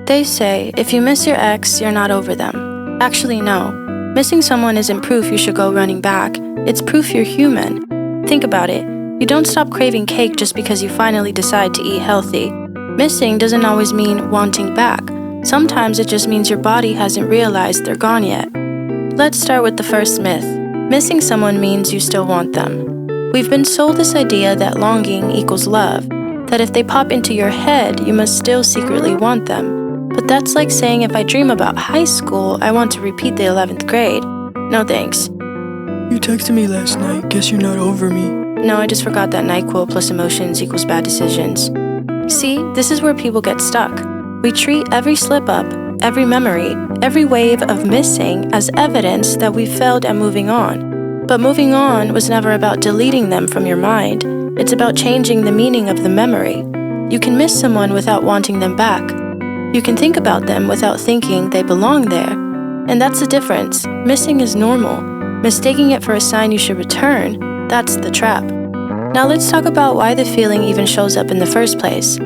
They say, if you miss your ex, you're not over them. Actually, no. Missing someone isn't proof you should go running back. It's proof you're human. Think about it. You don't stop craving cake just because you finally decide to eat healthy. Missing doesn't always mean wanting back. Sometimes it just means your body hasn't realized they're gone yet. Let's start with the first myth. Missing someone means you still want them. We've been sold this idea that longing equals love, that if they pop into your head, you must still secretly want them. But that's like saying if I dream about high school, I want to repeat the 11th grade. No thanks. You texted me last night, guess you're not over me. No, I just forgot that NyQuil plus emotions equals bad decisions. See, this is where people get stuck. We treat every slip-up, every memory, every wave of missing as evidence that we failed at moving on. But moving on was never about deleting them from your mind. It's about changing the meaning of the memory. You can miss someone without wanting them back. You can think about them without thinking they belong there. And that's the difference. Missing is normal. Mistaking it for a sign you should return, that's the trap. Now let's talk about why the feeling even shows up in the first place.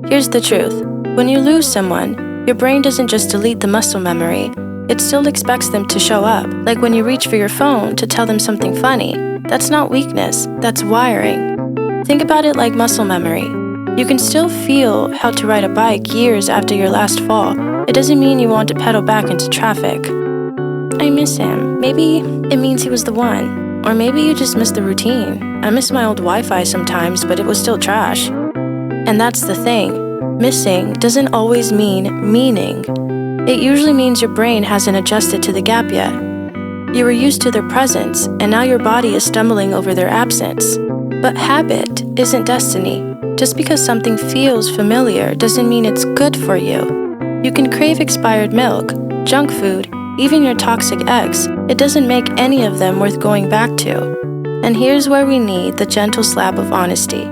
Here's the truth. When you lose someone, your brain doesn't just delete the muscle memory. It still expects them to show up, like when you reach for your phone to tell them something funny. That's not weakness, that's wiring. Think about it like muscle memory. You can still feel how to ride a bike years after your last fall. It doesn't mean you want to pedal back into traffic. I miss him. Maybe it means he was the one. Or maybe you just miss the routine. I miss my old Wi-Fi sometimes, but it was still trash. And that's the thing. Missing doesn't always mean meaning. It usually means your brain hasn't adjusted to the gap yet. You were used to their presence, and now your body is stumbling over their absence. But habit isn't destiny. Just because something feels familiar doesn't mean it's good for you. You can crave expired milk, junk food, even your toxic ex. It doesn't make any of them worth going back to. And here's where we need the gentle slap of honesty.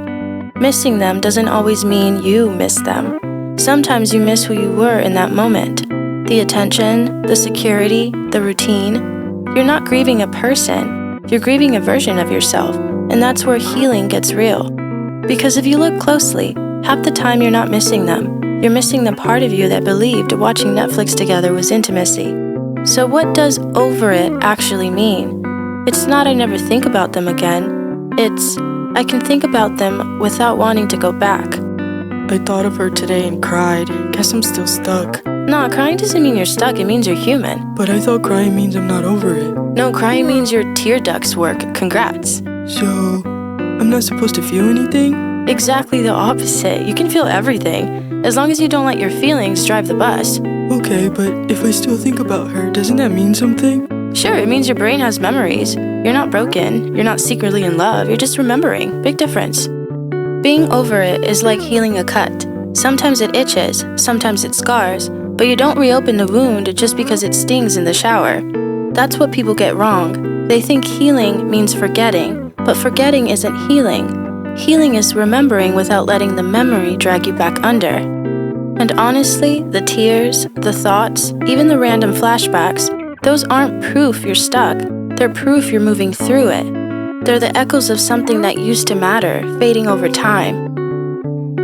Missing them doesn't always mean you miss them. Sometimes you miss who you were in that moment. The attention, the security, the routine. You're not grieving a person, you're grieving a version of yourself, and that's where healing gets real. Because if you look closely, half the time you're not missing them, you're missing the part of you that believed watching Netflix together was intimacy. So what does over it actually mean? It's not I never think about them again, it's I can think about them without wanting to go back. I thought of her today and cried, guess I'm still stuck. Nah, crying doesn't mean you're stuck, it means you're human. But I thought crying means I'm not over it. No, crying means your tear ducts work. Congrats. So, I'm not supposed to feel anything? Exactly the opposite. You can feel everything, as long as you don't let your feelings drive the bus. Okay, but if I still think about her, doesn't that mean something? Sure, it means your brain has memories. You're not broken, you're not secretly in love, you're just remembering. Big difference. Being over it is like healing a cut. Sometimes it itches, sometimes it scars, but you don't reopen the wound just because it stings in the shower. That's what people get wrong. They think healing means forgetting, but forgetting isn't healing. Healing is remembering without letting the memory drag you back under. And honestly, the tears, the thoughts, even the random flashbacks, those aren't proof you're stuck. They're proof you're moving through it. They're the echoes of something that used to matter, fading over time.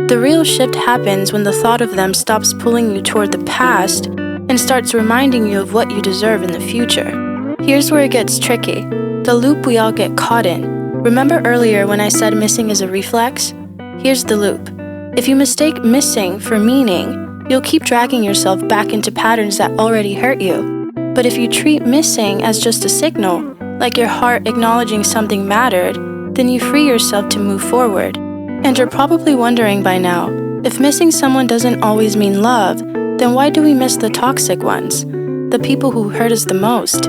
The real shift happens when the thought of them stops pulling you toward the past and starts reminding you of what you deserve in the future. Here's where it gets tricky. The loop we all get caught in. Remember earlier when I said missing is a reflex? Here's the loop. If you mistake missing for meaning, you'll keep dragging yourself back into patterns that already hurt you. But if you treat missing as just a signal, like your heart acknowledging something mattered, then you free yourself to move forward. And you're probably wondering by now, if missing someone doesn't always mean love, then why do we miss the toxic ones? The people who hurt us the most?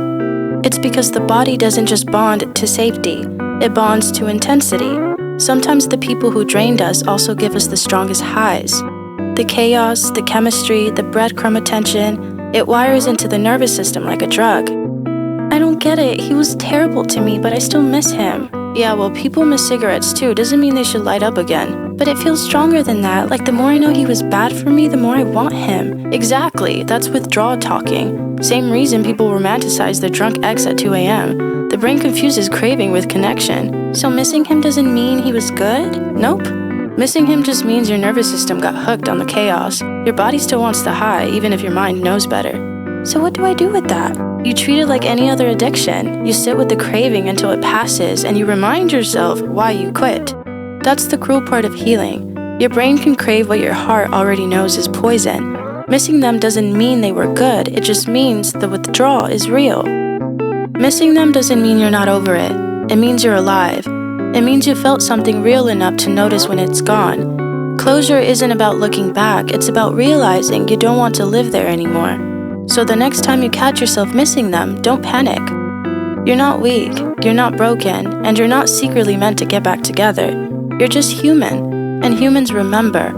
It's because the body doesn't just bond to safety, it bonds to intensity. Sometimes the people who drained us also give us the strongest highs. The chaos, the chemistry, the breadcrumb attention, it wires into the nervous system like a drug. I don't get it, he was terrible to me, but I still miss him. Yeah, well, people miss cigarettes too, doesn't mean they should light up again. But it feels stronger than that, like the more I know he was bad for me, the more I want him. Exactly, that's withdrawal talking. Same reason people romanticize their drunk ex at 2 a.m. The brain confuses craving with connection. So missing him doesn't mean he was good? Nope. Missing him just means your nervous system got hooked on the chaos. Your body still wants the high, even if your mind knows better. So what do I do with that? You treat it like any other addiction. You sit with the craving until it passes, and you remind yourself why you quit. That's the cruel part of healing. Your brain can crave what your heart already knows is poison. Missing them doesn't mean they were good, it just means the withdrawal is real. Missing them doesn't mean you're not over it. It means you're alive. It means you felt something real enough to notice when it's gone. Closure isn't about looking back, it's about realizing you don't want to live there anymore. So the next time you catch yourself missing them, don't panic. You're not weak, you're not broken, and you're not secretly meant to get back together. You're just human, and humans remember.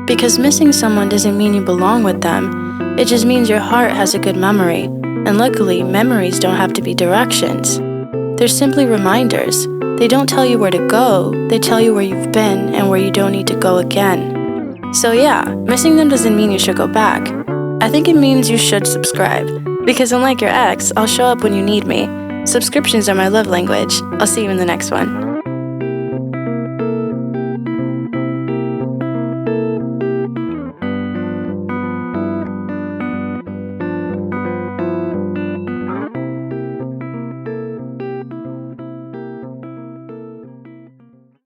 Because missing someone doesn't mean you belong with them, it just means your heart has a good memory. And luckily, memories don't have to be directions. They're simply reminders. They don't tell you where to go, they tell you where you've been and where you don't need to go again. So yeah, missing them doesn't mean you should go back. I think it means you should subscribe. Because unlike your ex, I'll show up when you need me. Subscriptions are my love language. I'll see you in the next one.